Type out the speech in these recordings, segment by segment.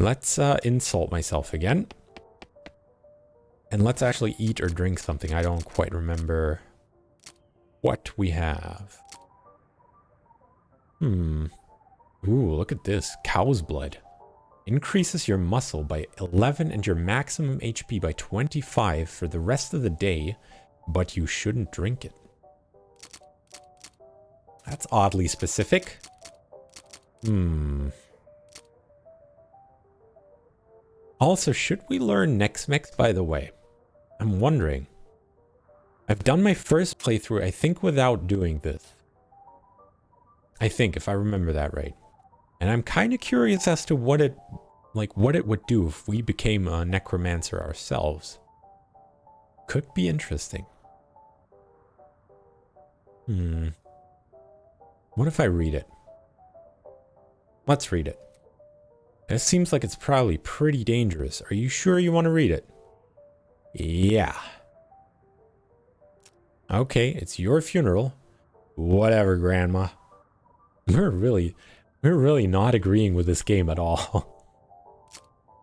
Let's insult myself again. And let's actually eat or drink something. I don't quite remember what we have. Ooh, look at this. Cow's blood. Increases your muscle by 11 and your maximum HP by 25 for the rest of the day, but you shouldn't drink it. That's oddly specific. Also, should we learn Nex-Mex, by the way? I'm wondering. I've done my first playthrough, I think, without doing this. I think, if I remember that right. And I'm kind of curious as to what it would do if we became a necromancer ourselves. Could be interesting. What if I read it? Let's read it. It seems like it's probably pretty dangerous. Are you sure you want to read it? Yeah. Okay, it's your funeral. Whatever, Grandma. We're really not agreeing with this game at all.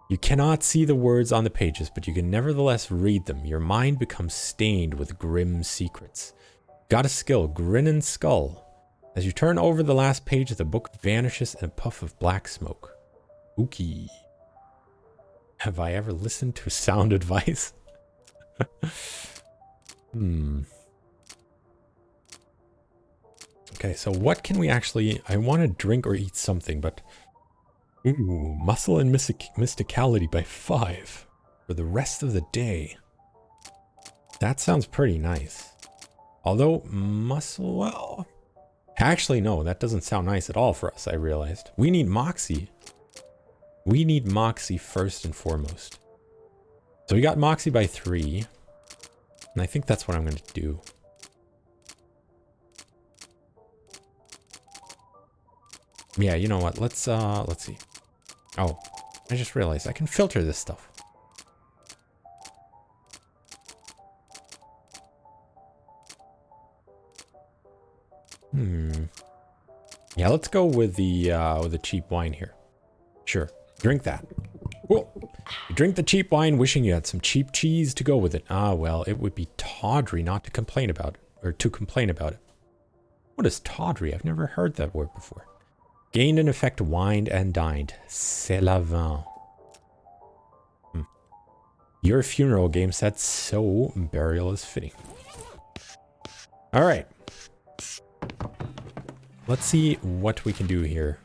You cannot see the words on the pages, but you can nevertheless read them. Your mind becomes stained with grim secrets. Got a skill, Grin and Skull. As you turn over the last page, the book vanishes in a puff of black smoke. Spooky. Have I ever listened to sound advice? Okay, so what can we actually... I want to drink or eat something, but... Ooh, muscle and mysticality by 5 for the rest of the day. That sounds pretty nice. Although, muscle, well... Actually, no, that doesn't sound nice at all for us, I realized. We need Moxie. We need Moxie first and foremost. So we got Moxie by 3. And I think that's what I'm going to do. Yeah, you know what? Let's see. Oh, I just realized I can filter this stuff. Yeah, let's go with the cheap wine here. Sure, drink that. Whoa. You drink the cheap wine, wishing you had some cheap cheese to go with it. Ah, well, it would be tawdry not to complain about it, or to complain about it. What is tawdry? I've never heard that word before. Gained an effect, wined and dined. C'est la vin. Your funeral game said so. Burial is fitting. All right. Let's see what we can do here.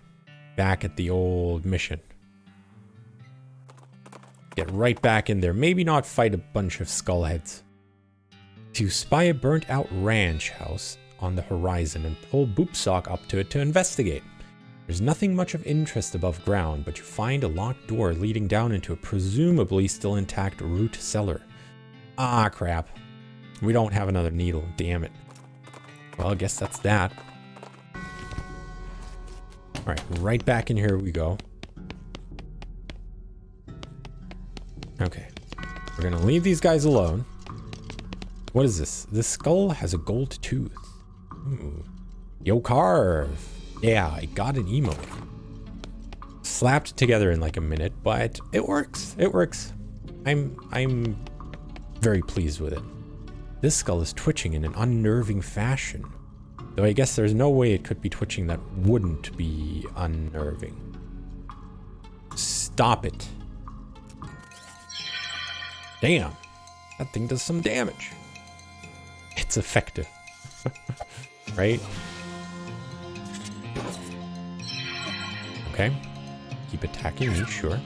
Back at the old mission. Get right back in there. Maybe not fight a bunch of skullheads. To spy a burnt out ranch house on the horizon and pull Boopsock up to it to investigate. There's nothing much of interest above ground, but you find a locked door leading down into a presumably still intact root cellar. Ah, crap. We don't have another needle, damn it. Well, I guess that's that. Alright, right back in here we go. Okay. We're gonna leave these guys alone. What is this? This skull has a gold tooth. Ooh. Yo, carve! Yeah, I got an emote. Slapped together in like a minute, but it works. It works. I'm very pleased with it. This skull is twitching in an unnerving fashion. Though I guess there's no way it could be twitching that wouldn't be unnerving. Stop it. Damn. That thing does some damage. It's effective. Right? Okay. Keep attacking me, sure.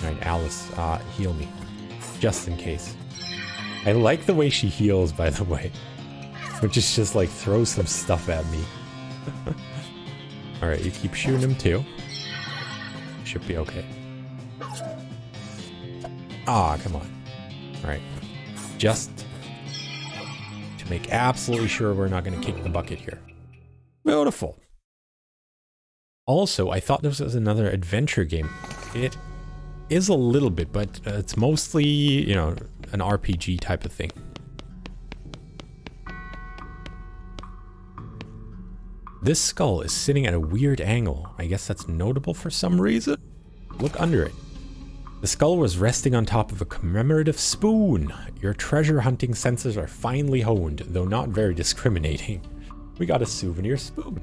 Alright, Alice, heal me. Just in case. I like the way she heals, by the way. Which is just like, throw some stuff at me. Alright, you keep shooting him too. Should be okay. Ah, come on. Alright. Just to make absolutely sure we're not going to kick the bucket here. Beautiful. Also, I thought this was another adventure game. It is a little bit, but it's mostly, you know, an RPG type of thing. This skull is sitting at a weird angle. I guess that's notable for some reason. Look under it. The skull was resting on top of a commemorative spoon. Your treasure hunting senses are finely honed, though not very discriminating. We got a souvenir spoon.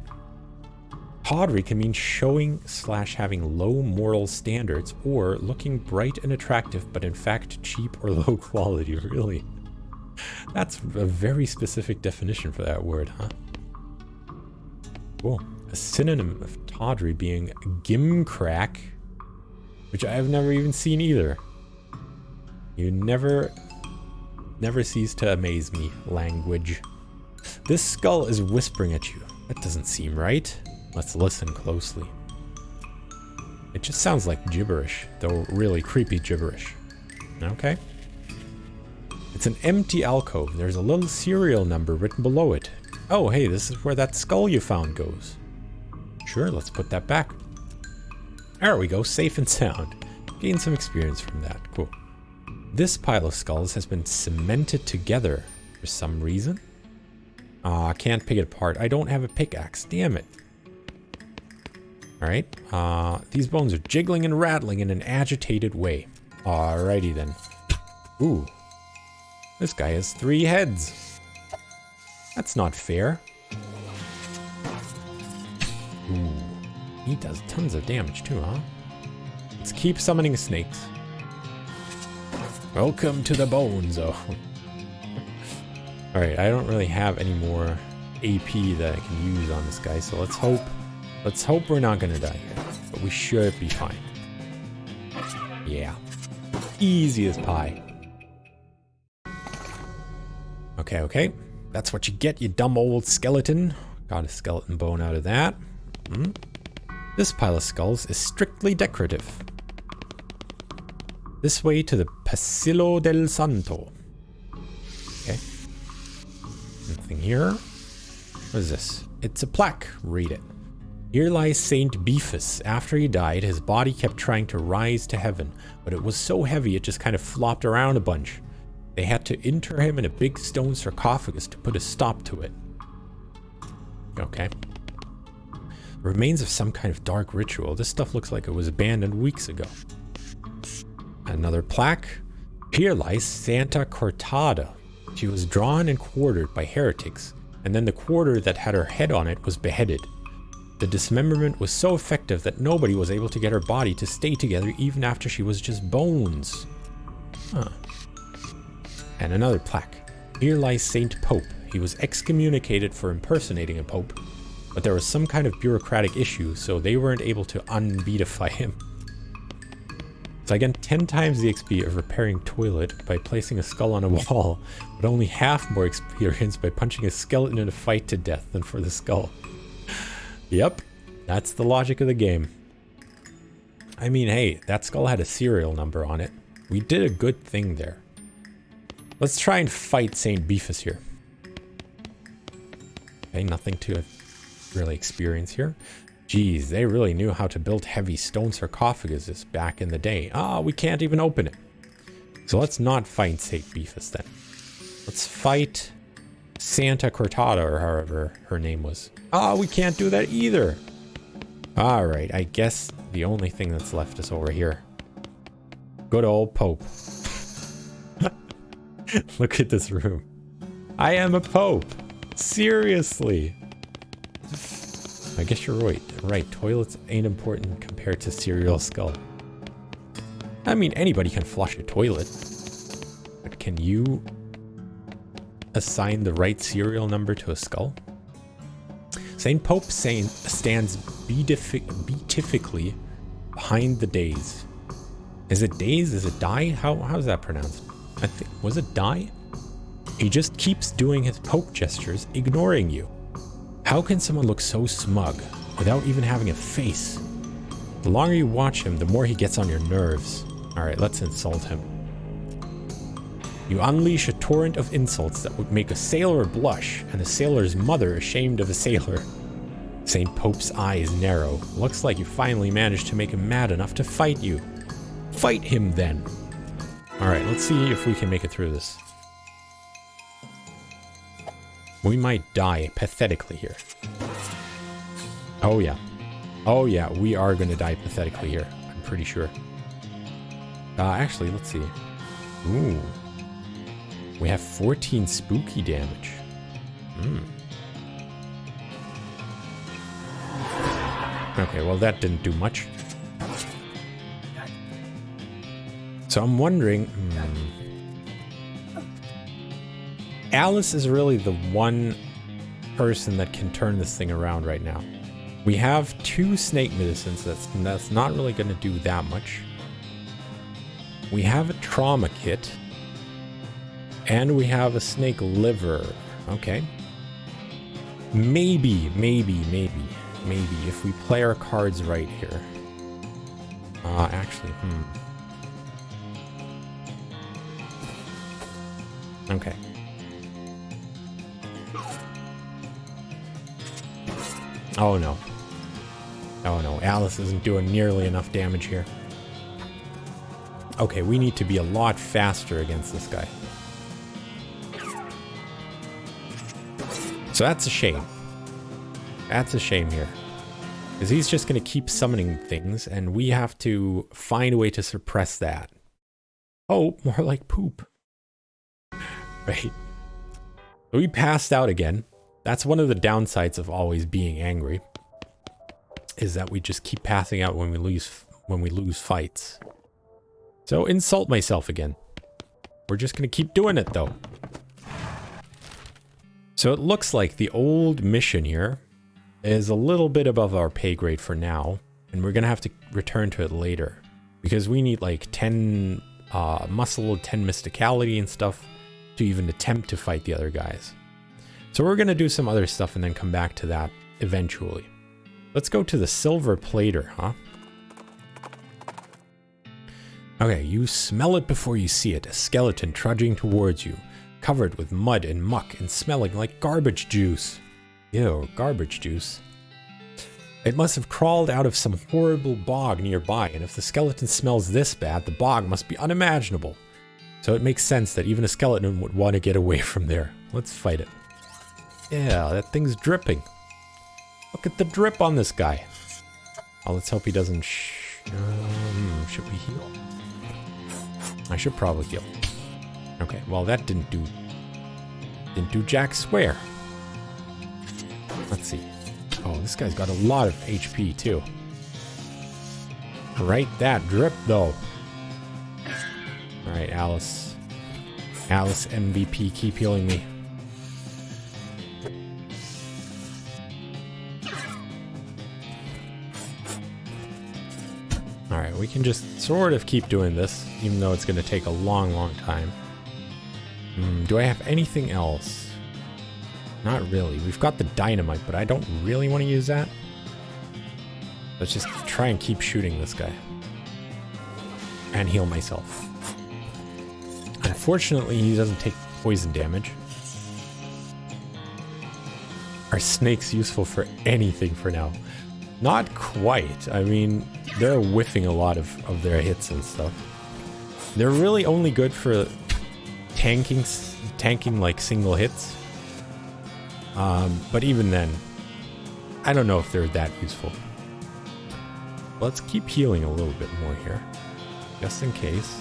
Tawdry can mean showing / having low moral standards, or looking bright and attractive, but in fact cheap or low quality. Really? That's a very specific definition for that word, huh? Cool. A synonym of tawdry being gimcrack, which I have never even seen either. You never cease to amaze me, language. This skull is whispering at you. That doesn't seem right. Let's listen closely. It just sounds like gibberish, though really creepy gibberish. Okay. It's an empty alcove. There's a little serial number written below it. Oh, hey, this is where that skull you found goes. Sure, let's put that back. There we go, safe and sound. Gain some experience from that. Cool. This pile of skulls has been cemented together for some reason. I can't pick it apart. I don't have a pickaxe. Damn it. Alright. These bones are jiggling and rattling in an agitated way. Alrighty then. Ooh. This guy has 3 heads. That's not fair. Ooh. He does tons of damage too, huh? Let's keep summoning snakes. Welcome to the bone zone. Alright, I don't really have any more AP that I can use on this guy, so let's hope we're not gonna die here. But we should be fine. Yeah. Easy as pie. Okay. That's what you get, you dumb old skeleton. Got a skeleton bone out of that. This pile of skulls is strictly decorative. This way to the Pasillo del Santo. Okay. Nothing here. What is this? It's a plaque. Read it. Here lies Saint Beefus. After he died, his body kept trying to rise to heaven, but it was so heavy it just kind of flopped around a bunch. They had to inter him in a big stone sarcophagus to put a stop to it. Okay. Remains of some kind of dark ritual. This stuff looks like it was abandoned weeks ago. Another plaque. Here lies Santa Cortada. She was drawn and quartered by heretics, and then the quarter that had her head on it was beheaded. The dismemberment was so effective that nobody was able to get her body to stay together even after she was just bones. Huh. And another plaque. Here lies Saint Pope. He was excommunicated for impersonating a pope, but there was some kind of bureaucratic issue, so they weren't able to unbeatify him. So I get 10 times the XP of repairing toilet by placing a skull on a wall, but only half more experience by punching a skeleton in a fight to death than for the skull. Yep, that's the logic of the game. I mean, hey, that skull had a serial number on it. We did a good thing there. Let's try and fight Saint Beefus here. Okay, nothing to really experience here. Geez, they really knew how to build heavy stone sarcophaguses back in the day. We can't even open it. So let's not fight Saint Beefus then. Let's fight Santa Cortada, or however her name was. We can't do that either. Alright, I guess the only thing that's left is over here. Good old Pope. Look at this room. I am a Pope. Seriously. I guess you're right. Right, toilets ain't important compared to serial skull. I mean, anybody can flush a toilet. But can you assign the right serial number to a skull? Saint Pope stands beatifically behind the days. Is it days? Is it die? How's that pronounced? I think, was it die? He just keeps doing his Pope gestures, ignoring you. How can someone look so smug without even having a face? The longer you watch him, the more he gets on your nerves. Alright, let's insult him. You unleash a torrent of insults that would make a sailor blush and a sailor's mother ashamed of a sailor. Saint Pope's eyes narrow. Looks like you finally managed to make him mad enough to fight you. Fight him then. Alright, let's see if we can make it through this. We might die pathetically here. Oh yeah. Oh yeah, we are going to die pathetically here. I'm pretty sure. Actually, let's see. Ooh. We have 14 spooky damage. Okay, well that didn't do much. So I'm wondering... Alice is really the one person that can turn this thing around right now. We have 2 snake medicines. That's not really going to do that much. We have a trauma kit. And we have a snake liver. Okay. Maybe if we play our cards right here. Actually, Okay. Oh no. Oh no, Alice isn't doing nearly enough damage here. Okay, we need to be a lot faster against this guy. So that's a shame. That's a shame here. Because he's just going to keep summoning things, and we have to find a way to suppress that. Oh, more like poop. Right. So we passed out again. That's one of the downsides of always being angry. Is that we just keep passing out when we lose fights. So insult myself again. We're just going to keep doing it though. So it looks like the old mission here is a little bit above our pay grade for now. And we're going to have to return to it later. Because we need like 10 muscle, 10 mysticality and stuff to even attempt to fight the other guys. So we're going to do some other stuff and then come back to that eventually. Let's go to the silver plater, huh? Okay, you smell it before you see it. A skeleton trudging towards you, covered with mud and muck and smelling like garbage juice. Ew, garbage juice. It must have crawled out of some horrible bog nearby, and if the skeleton smells this bad, the bog must be unimaginable. So it makes sense that even a skeleton would want to get away from there. Let's fight it. Yeah, that thing's dripping. Look at the drip on this guy. Oh, let's hope he doesn't should we heal? I should probably heal. Okay, well that didn't do jack square. Let's see. Oh, this guy's got a lot of HP too. Right, that drip though. Alright, Alice. Alice MVP, keep healing me. Alright, we can just sort of keep doing this, even though it's going to take a long, long time. Do I have anything else? Not really. We've got the dynamite, but I don't really want to use that. Let's just try and keep shooting this guy. And heal myself. Unfortunately, he doesn't take poison damage. Are snakes useful for anything for now? Not quite. I mean, they're whiffing a lot of their hits and stuff. They're really only good for tanking like single hits. But even then, I don't know if they're that useful. Let's keep healing a little bit more here. Just in case.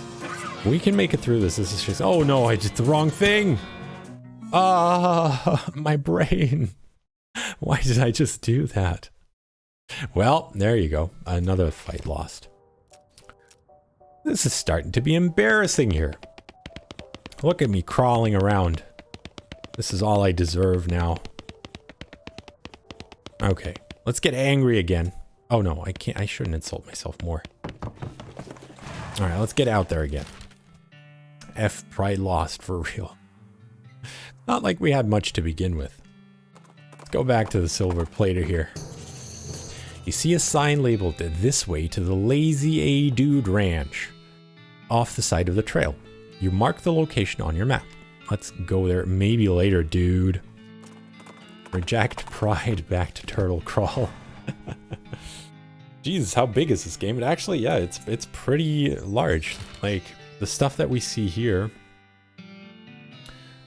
We can make it through this. This is just... Oh no, I did the wrong thing! My brain. Why did I just do that? Well, there you go. Another fight lost. This is starting to be embarrassing here. Look at me crawling around. This is all I deserve now. Okay, let's get angry again. Oh no, I can't. I shouldn't insult myself more. Alright, let's get out there again. F pride lost for real. Not like we had much to begin with. Let's go back to the silver plater here. You see a sign labeled "This way to the Lazy A Dude Ranch" off the side of the trail. You mark the location on your map. Let's go there maybe later, dude. Reject pride, back to turtle crawl. Jesus, how big is this game? It actually, yeah, it's pretty large. Like, the stuff that we see here,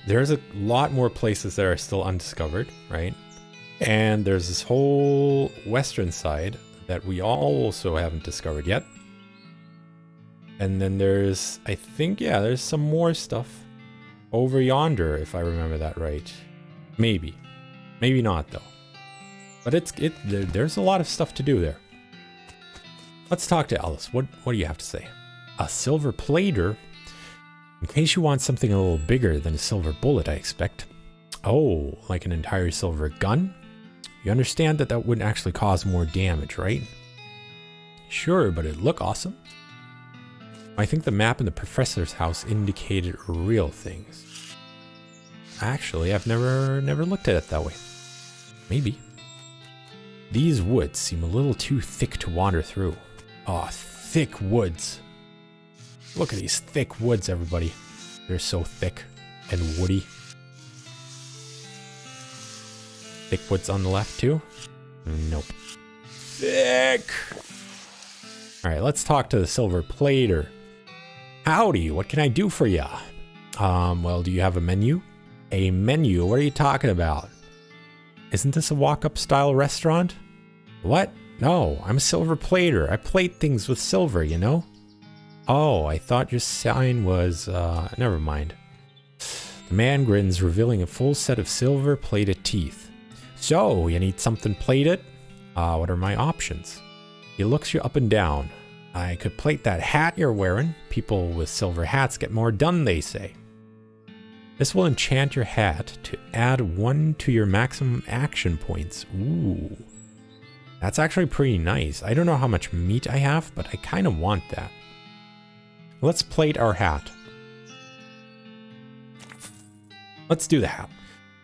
there's a lot more places that are still undiscovered, right? And there's this whole western side that we also haven't discovered yet. And then there's, I think, yeah, there's some more stuff over yonder, if I remember that right. Maybe. Maybe not, though. But there's a lot of stuff to do there. Let's talk to Alice. What do you have to say? A silver plater? In case you want something a little bigger than a silver bullet, I expect. Oh, like an entire silver gun? You understand that that wouldn't actually cause more damage, right? Sure, but it'd look awesome. I think the map in the professor's house indicated real things. Actually, I've never looked at it that way. Maybe. These woods seem a little too thick to wander through. Oh, thick woods. Look at these thick woods, everybody. They're so thick and woody. Thick woods on the left, too? Nope. Thick! Alright, let's talk to the silver plater. Howdy, what can I do for ya? Well, do you have a menu? A menu? What are you talking about? Isn't this a walk-up style restaurant? What? No, I'm a silver plater. I plate things with silver, you know? Oh, I thought your sign was, never mind. The man grins, revealing a full set of silver-plated teeth. So, you need something plated? What are my options? He looks you up and down. I could plate that hat you're wearing. People with silver hats get more done, they say. This will enchant your hat to add 1 to your maximum action points. Ooh. That's actually pretty nice. I don't know how much meat I have, but I kind of want that. Let's plate our hat. Let's do the hat.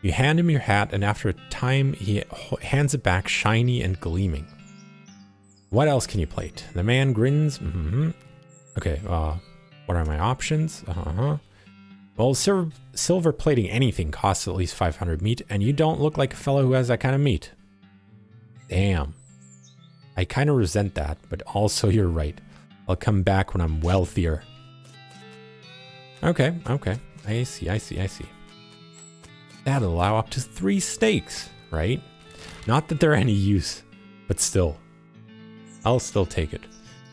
You hand him your hat, and after a time, he hands it back shiny and gleaming. What else can you plate? The man grins. Okay, what are my options? Well, silver plating anything costs at least 500 meat, and you don't look like a fellow who has that kind of meat. Damn. I kind of resent that, but also you're right. I'll come back when I'm wealthier. Okay. I see. That'll allow up to 3 steaks, right? Not that they're any use, but still. I'll still take it.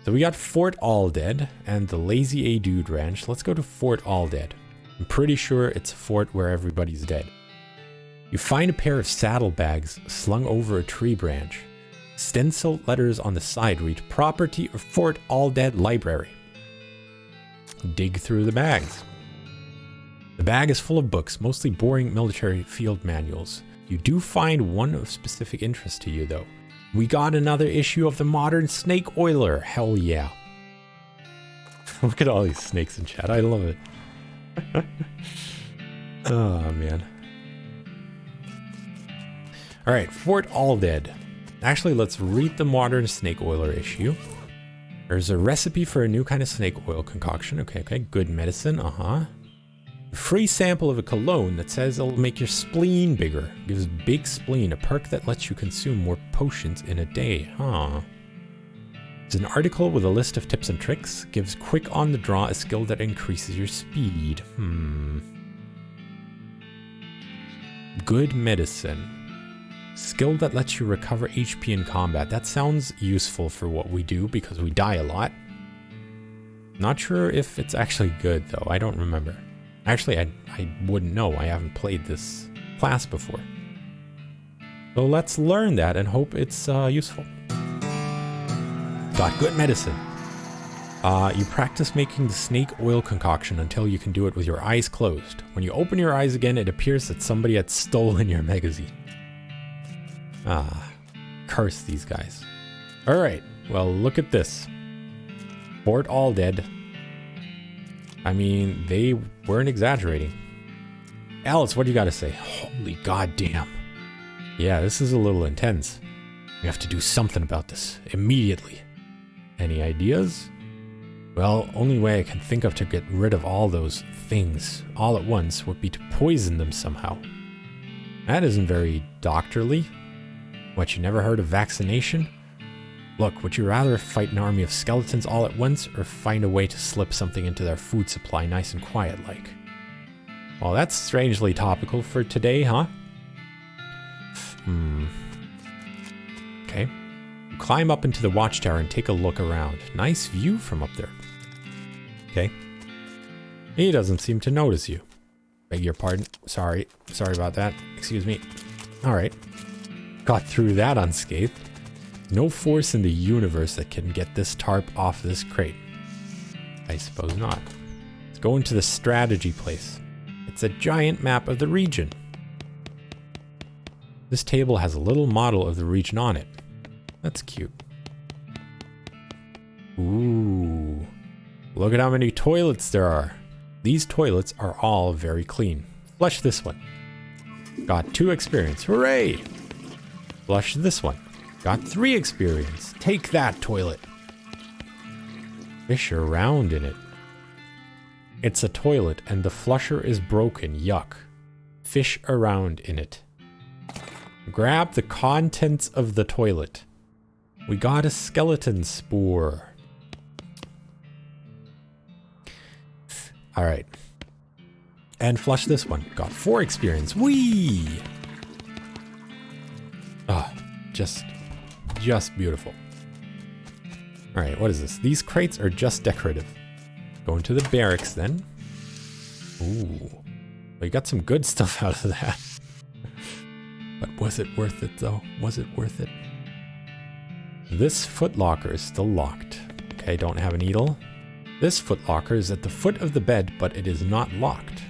So we got Fort Alldead and the Lazy A Dude Ranch. Let's go to Fort Alldead. I'm pretty sure it's a fort where everybody's dead. You find a pair of saddlebags slung over a tree branch. Stenciled letters on the side read, "Property of Fort Alldead Library." Dig through the bags. The bag is full of books, mostly boring military field manuals. You do find one of specific interest to you, though. We got another issue of the Modern Snake Oiler. Hell yeah. Look at all these snakes in chat. I love it. Oh, man. All right, Fort Alldead. Actually, let's read the Modern Snake Oiler issue. There's a recipe for a new kind of snake oil concoction. Okay. Good medicine. A free sample of a cologne that says it'll make your spleen bigger. Gives big spleen a perk that lets you consume more potions in a day. There's an article with a list of tips and tricks. Gives quick on the draw a skill that increases your speed. Good medicine. Skill that lets you recover HP in combat. That sounds useful for what we do because we die a lot. Not sure if it's actually good though. I don't remember. Actually, I wouldn't know. I haven't played this class before. So let's learn that and hope it's useful. Got good medicine. You practice making the snake oil concoction until you can do it with your eyes closed. When you open your eyes again, it appears that somebody had stolen your magazine. Curse these guys. Alright, well look at this. Fort Alldead. I mean, they weren't exaggerating. Alice, what do you gotta say? Holy goddamn. Yeah, this is a little intense. We have to do something about this. Immediately. Any ideas? Well, only way I can think of to get rid of all those things all at once would be to poison them somehow. That isn't very doctorly. What, you never heard of vaccination? Look, would you rather fight an army of skeletons all at once, or find a way to slip something into their food supply nice and quiet-like? Well, that's strangely topical for today, huh? Okay. Climb up into the watchtower and take a look around. Nice view from up there. Okay. He doesn't seem to notice you. Beg your pardon. Sorry about that. Excuse me. All right. Got through that unscathed. No force in the universe that can get this tarp off this crate. I suppose not. Let's go into the strategy place. It's a giant map of the region. This table has a little model of the region on it. That's cute. Ooh. Look at how many toilets there are. These toilets are all very clean. Flush this one. Got 2 experience. Hooray! Flush this one. Got 3 experience. Take that, toilet. Fish around in it. It's a toilet and the flusher is broken. Yuck. Fish around in it. Grab the contents of the toilet. We got a skeleton spore. All right. And flush this one. Got 4 experience. Whee! Ah, just beautiful. All right, what is this? These crates are just decorative. Going to the barracks then. Ooh. We got some good stuff out of that. But was it worth it though? Was it worth it? This footlocker is still locked. Okay, don't have a needle. This footlocker is at the foot of the bed, but it is not locked.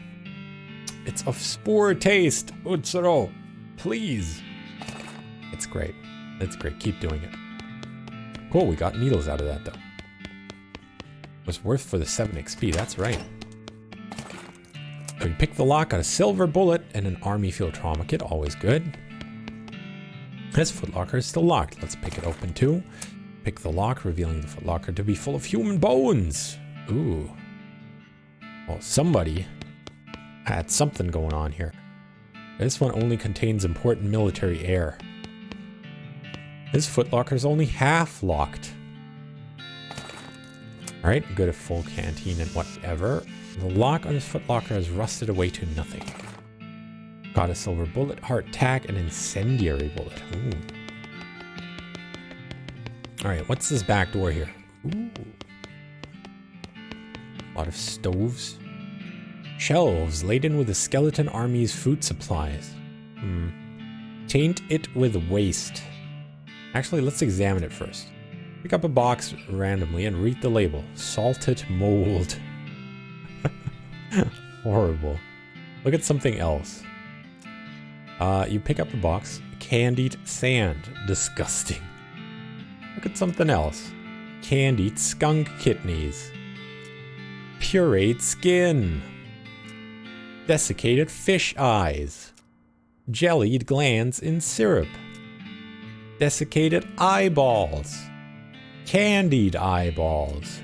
It's of spore taste. Utsuro, please. It's great. It's great. Keep doing it. Cool, we got needles out of that though. Was worth for the 7 XP, that's right. We picked the lock, got a silver bullet and an army field trauma kit, always good. This footlocker is still locked. Let's pick it open too. Pick the lock, revealing the footlocker to be full of human bones. Ooh. Well, somebody had something going on here. This one only contains important military air. This footlocker is only half locked. Alright, good at full canteen and whatever. The lock on this footlocker has rusted away to nothing. Got a silver bullet, heart tack, and incendiary bullet. Ooh. Alright, what's this back door here? Ooh. A lot of stoves. Shelves laden with the skeleton army's food supplies. Taint it with waste. Actually, let's examine it first. Pick up a box randomly and read the label. Salted mold. Horrible. Look at something else. You pick up a box. Candied sand. Disgusting. Look at something else. Candied skunk kidneys. Pureed skin. Desiccated fish eyes. Jellied glands in syrup. Desiccated eyeballs. Candied eyeballs.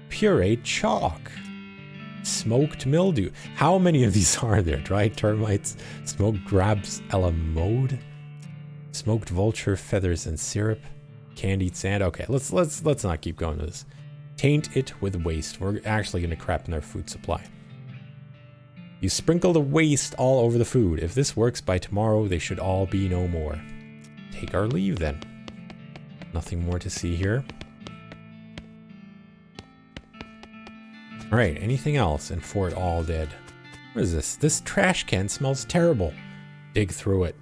Pureed chalk. Smoked mildew. How many of these are there? Dried termites. Smoked grabs a la mode. Smoked vulture feathers and syrup. Candied sand. Okay, let's not keep going with this. Taint it with waste. We're actually gonna crap in their food supply. You sprinkle the waste all over the food. If this works by tomorrow, they should all be no more. Take our leave then. Nothing more to see here. Alright, anything else in Fort All Dead? What is this? This trash can smells terrible. Dig through it.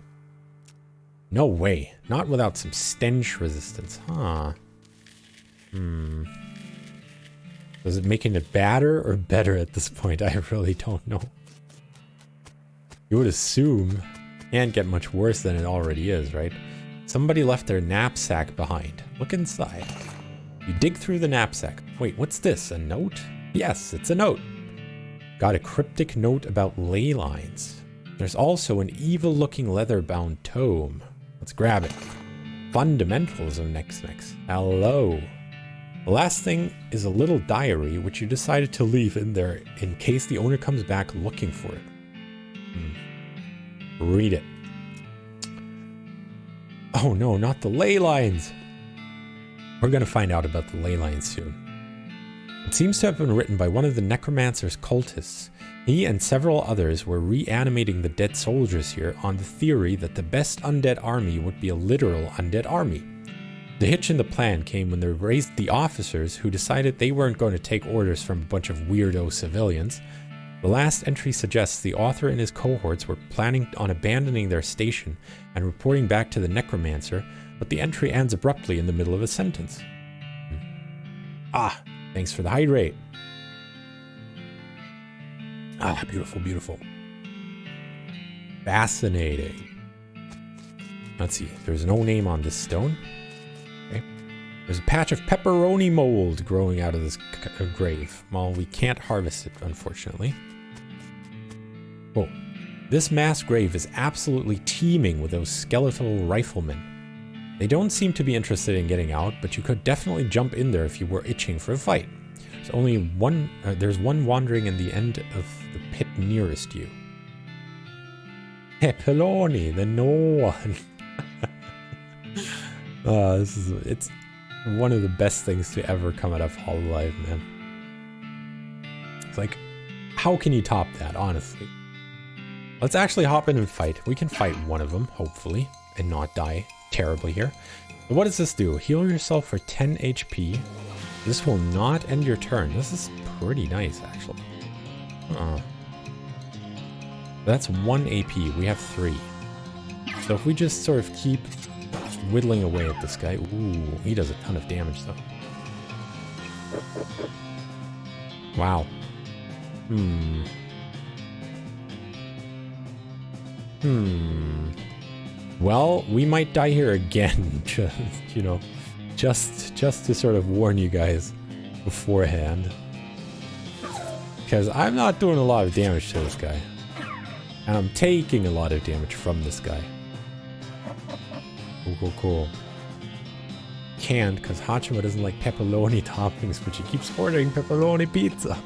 No way. Not without some stench resistance. Huh. Is it making it badder or better at this point? I really don't know. You would assume it can't get much worse than it already is, right? Somebody left their knapsack behind. Look inside. You dig through the knapsack. Wait, what's this? A note? Yes, it's a note. Got a cryptic note about ley lines. There's also an evil-looking leather-bound tome. Let's grab it. Fundamentals of Next. Hello. The last thing is a little diary which you decided to leave in there in case the owner comes back looking for it. Read it. Oh no, not the ley lines. We're gonna find out about the ley lines soon. It seems to have been written by one of the necromancer's cultists. He and several others were reanimating the dead soldiers here on the theory that the best undead army would be a literal undead army. The hitch in the plan came when they raised the officers who decided they weren't going to take orders from a bunch of weirdo civilians. The last entry suggests the author and his cohorts were planning on abandoning their station and reporting back to the necromancer, but the entry ends abruptly in the middle of a sentence. Ah, thanks for the hydrate. Ah, beautiful, beautiful. Fascinating. Let's see, there's no name on this stone. Okay. There's a patch of pepperoni mold growing out of this grave. Well, we can't harvest it, unfortunately. Oh, this mass grave is absolutely teeming with those skeletal riflemen. They don't seem to be interested in getting out, but you could definitely jump in there if you were itching for a fight. There's one wandering in the end of the pit nearest you. Pepperoni, the no one. It's one of the best things to ever come out of Hololive, man. It's like, how can you top that, honestly? Let's actually hop in and fight. We can fight one of them, hopefully, and not die terribly here. But what does this do? Heal yourself for 10 HP. This will not end your turn. This is pretty nice, actually. That's 1 AP. We have 3. So if we just sort of keep whittling away at this guy. Ooh, he does a ton of damage, though. Wow. Well, we might die here again. Just, you know, just to sort of warn you guys beforehand. Because I'm not doing a lot of damage to this guy. And I'm taking a lot of damage from this guy. Cool. Can't, because Hachima doesn't like pepperoni toppings, but she keeps ordering pepperoni pizza.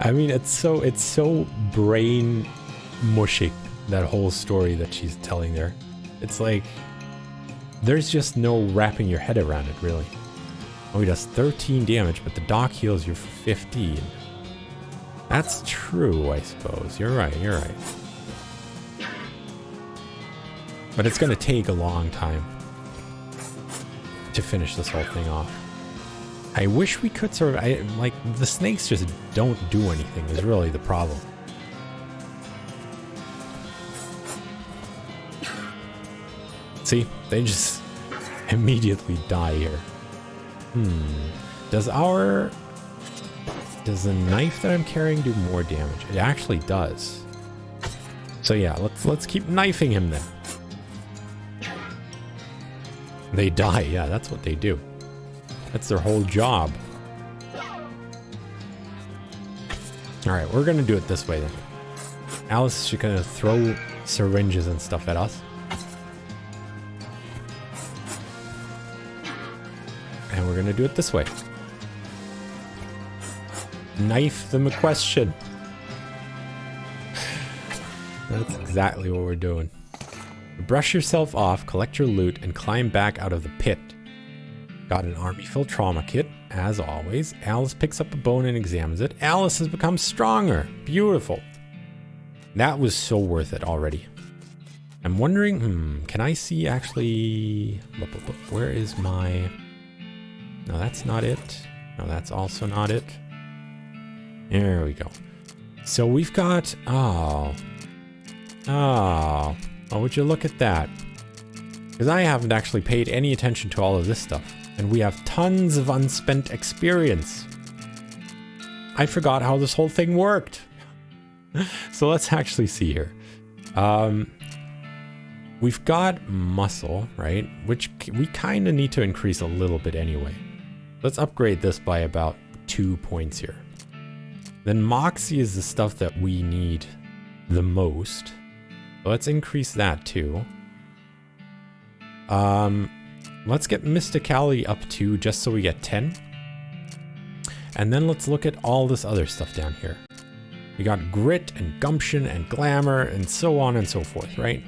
I mean, it's so brain mushing, that whole story that she's telling there. It's like, there's just no wrapping your head around it, really. Oh, he does 13 damage, but the doc heals you for 15. That's true, I suppose. You're right. But it's going to take a long time to finish this whole thing off. I wish we could sort of... like, the snakes just don't do anything is really the problem. See? They just immediately die here. Does the knife that I'm carrying do more damage? It actually does. So yeah, let's keep knifing him then. They die, yeah, that's what they do. That's their whole job. Alright, we're gonna do it this way then. Alice is just gonna throw syringes and stuff at us. And we're gonna do it this way. Knife them a question. That's exactly what we're doing. Brush yourself off, collect your loot, and climb back out of the pit. Got an army-filled trauma kit, as always. Alice picks up a bone and examines it. Alice has become stronger. Beautiful. That was so worth it already. I'm wondering, can I see actually... Where is my... No, that's not it. No, that's also not it. There we go. So we've got... Oh, would you look at that? Because I haven't actually paid any attention to all of this stuff. And we have tons of unspent experience. I forgot how this whole thing worked. So let's actually see here. We've got muscle, right? Which we kind of need to increase a little bit anyway. Let's upgrade this by about 2 points here. Then Moxie is the stuff that we need the most. So let's increase that too. Let's get Mysticality up to just so we get 10. And then let's look at all this other stuff down here. We got Grit and Gumption and Glamour and so on and so forth, right?